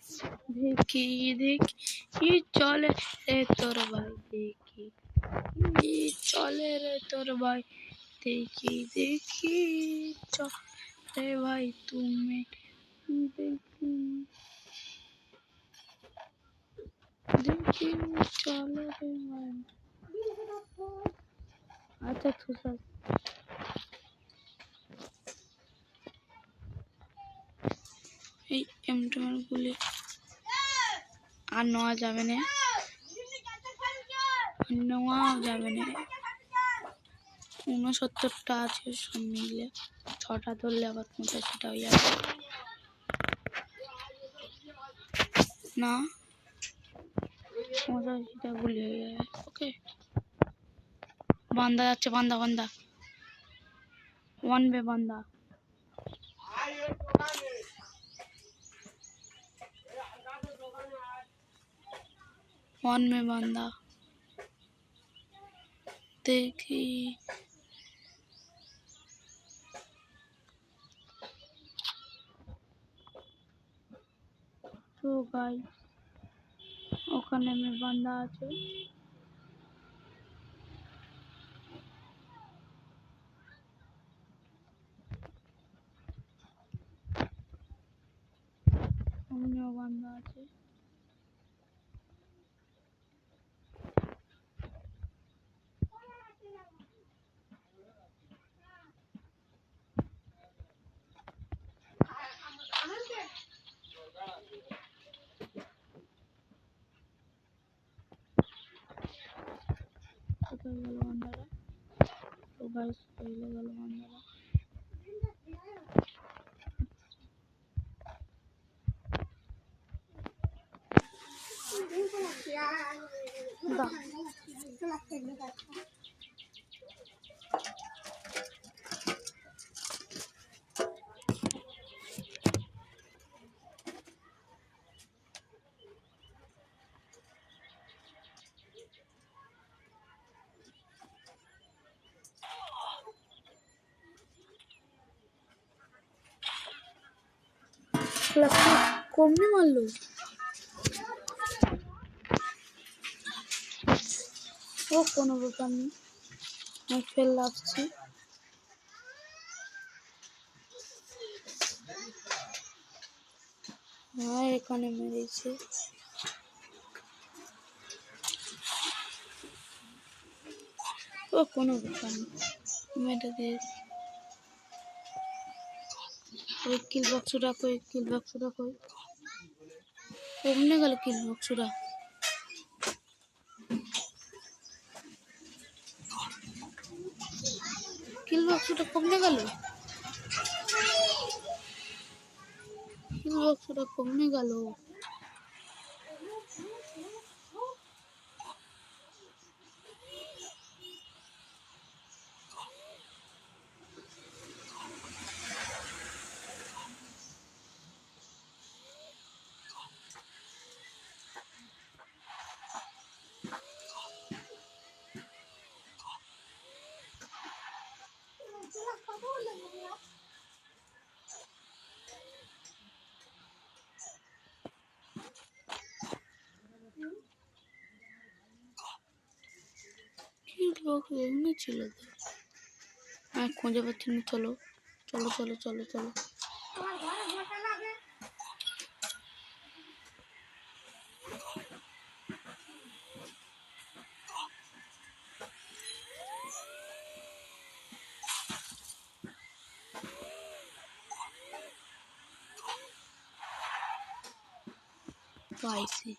দেখি দেখি চলে রে তোর ভাই, দেখি চলে রে তোর ভাই, দেখি দেখি চলে ভাই তুমি, দেখি দেখি চলে রে ভাই। আচ্ছা ঠিক আছে। এই এমটার গুলি আর নেওয়া যাবে না, নেওয়া যাবে না। 69টা আছে সব মিলে, 6টা ধরলে আবার 85টা হয়ে যাবে না, 85টা গুলি হয়ে যাবে। ওকে বান্দা যাচ্ছে, বান্দা বান্দা 1 বে বান্দা। वन में बंदा, देखी तो गाइस ওখানে में बंदा আছে। সামনেও বান্দা আছে। কোথায় গেল বান্দারা? তো গাইস চলে গেল বান্দারা। কমনে মারলো, ও কোনো ব্যাপার নেই, আমি ফেল আসছি। হ্যাঁ এখানে মেরেছে, ও কোনো ব্যাপার নেই, মেরে দিয়ে। ওই কিল বক্সটা কই, কিল বক্সটা কই, কমনে গেল কিল বক্সটা? কিল বক্সটা কমনে গেল, কিল বক্সটা কমনে গেল। এমনি ছিল তো, আমি খুঁজে পাচ্ছি না। চলো চলো চলো চলো চলো, পাইছি।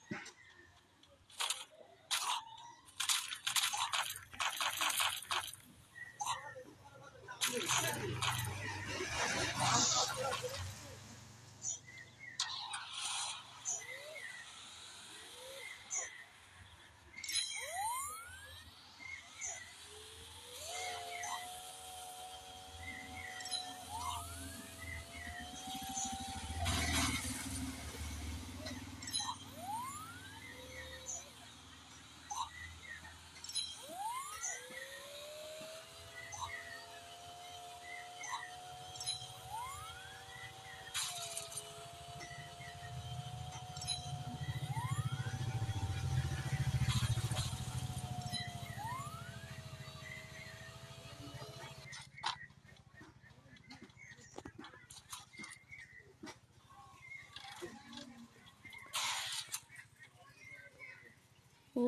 ओ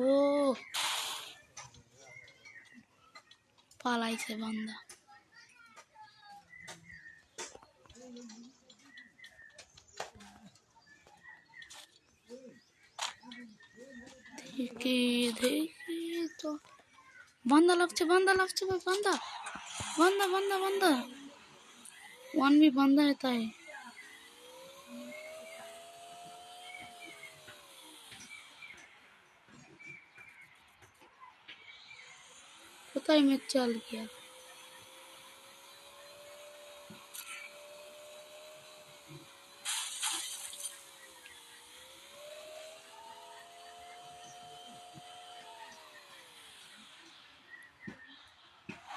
পালাইছে বান্দা। দেখি দেখি তো বান্দা লাগছে ভাই বান্দা বান্দা বান্দা বান্দা वन भी बंदा रहता है। पता ही मैं चल गया।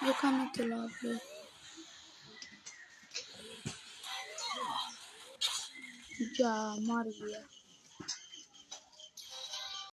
এখানে তো লাগবে। जा मर गया।